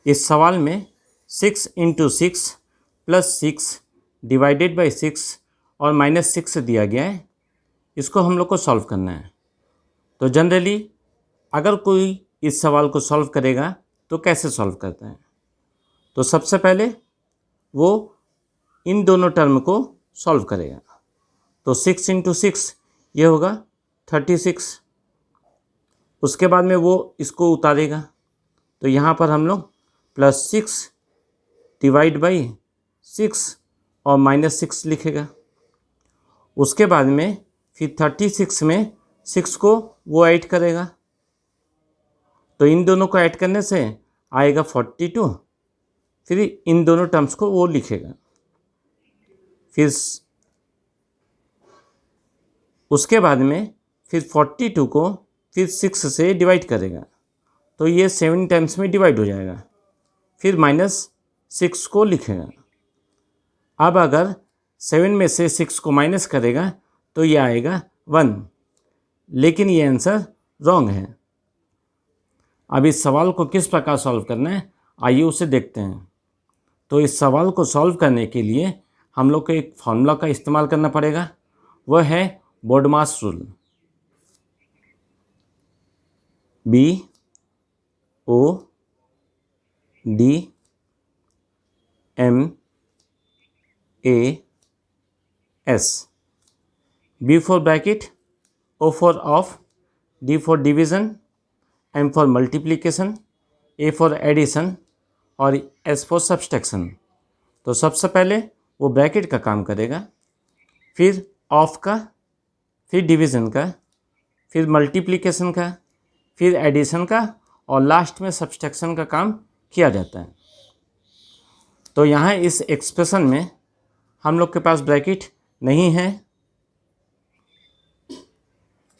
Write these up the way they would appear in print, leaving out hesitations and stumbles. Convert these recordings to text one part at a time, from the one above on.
इस सवाल में 6 इंटू 6 प्लस 6 डिवाइडेड बाई 6 और -6 दिया गया है। इसको हम लोग को सॉल्व करना है। तो जनरली अगर कोई इस सवाल को सॉल्व करेगा तो कैसे सॉल्व करते हैं? तो सबसे पहले वो इन दोनों टर्म को सॉल्व करेगा। तो 6 इंटू 6 ये होगा 36। उसके बाद में वो इसको उतारेगा, तो यहाँ पर हम लोग +6 डिवाइड बाई 6 और -6 लिखेगा। उसके बाद में फिर 36 में 6 को वो ऐड करेगा, तो इन दोनों को ऐड करने से आएगा 42। फिर इन दोनों टर्म्स को वो लिखेगा। फिर उसके बाद में फिर 42 को फिर 6 से डिवाइड करेगा, तो ये 7 टाइम्स में डिवाइड हो जाएगा। फिर -6 को लिखेगा। अब अगर 7 में से 6 को माइनस करेगा तो ये आएगा 1, लेकिन ये आंसर रॉन्ग है। अब इस सवाल को किस प्रकार सॉल्व करना है, आइए उसे देखते हैं। तो इस सवाल को सॉल्व करने के लिए हम लोग को एक फार्मूला का इस्तेमाल करना पड़ेगा, वह है BODMAS rule. BODMAS। B for bracket, O for off, D for division, M for multiplication, A for addition और S for subtraction। तो सबसे पहले वो ब्रैकेट का काम करेगा, फिर ऑफ का, फिर डिवीज़न का, फिर मल्टीप्लिकेशन का, फिर एडिशन का और लास्ट में सब्सट्रैक्शन का काम किया जाता है। तो यहाँ इस एक्सप्रेशन में हम लोग के पास ब्रैकेट नहीं है,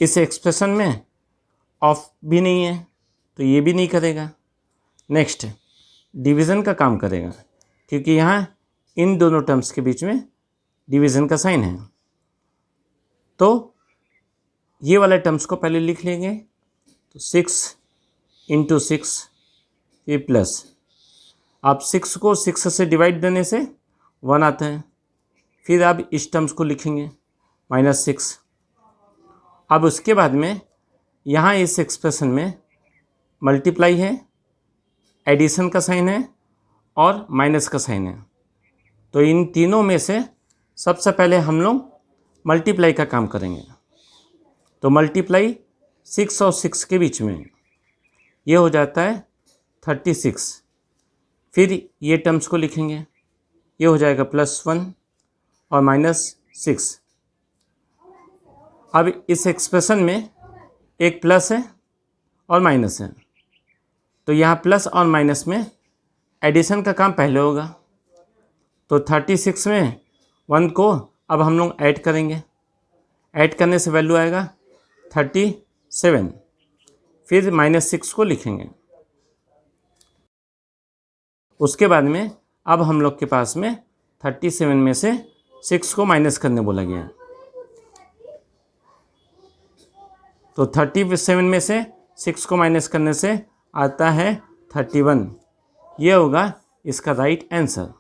इस एक्सप्रेशन में ऑफ भी नहीं है, तो ये भी नहीं करेगा। नेक्स्ट डिवीज़न का काम करेगा, क्योंकि यहाँ इन दोनों टर्म्स के बीच में डिवीज़न का साइन है। तो ये वाले टर्म्स को पहले लिख लेंगे। तो 6 इंटू 6 ये प्लस, आप 6 को 6 से डिवाइड देने से 1 आता है। फिर आप इस टर्म्स को लिखेंगे -6। अब उसके बाद में यहाँ इस एक्सप्रेशन में मल्टीप्लाई है, एडिशन का साइन है और माइनस का साइन है। तो इन तीनों में से सबसे पहले हम लोग मल्टीप्लाई का काम करेंगे। तो मल्टीप्लाई 6 और 6 के बीच में ये हो जाता है 36। फिर ये टर्म्स को लिखेंगे, ये हो जाएगा +1 और -6। अब इस एक्सप्रेशन में एक प्लस है और माइनस है, तो यहाँ प्लस और माइनस में एडिशन का काम पहले होगा। तो 36 में 1 को अब हम लोग ऐड करेंगे, ऐड करने से वैल्यू आएगा 37। फिर -6 को लिखेंगे। उसके बाद में अब हम लोग के पास में 37 में से 6 को माइनस करने बोला गया। तो 37 में से 6 को माइनस करने से आता है 31। ये होगा इसका राइट आंसर।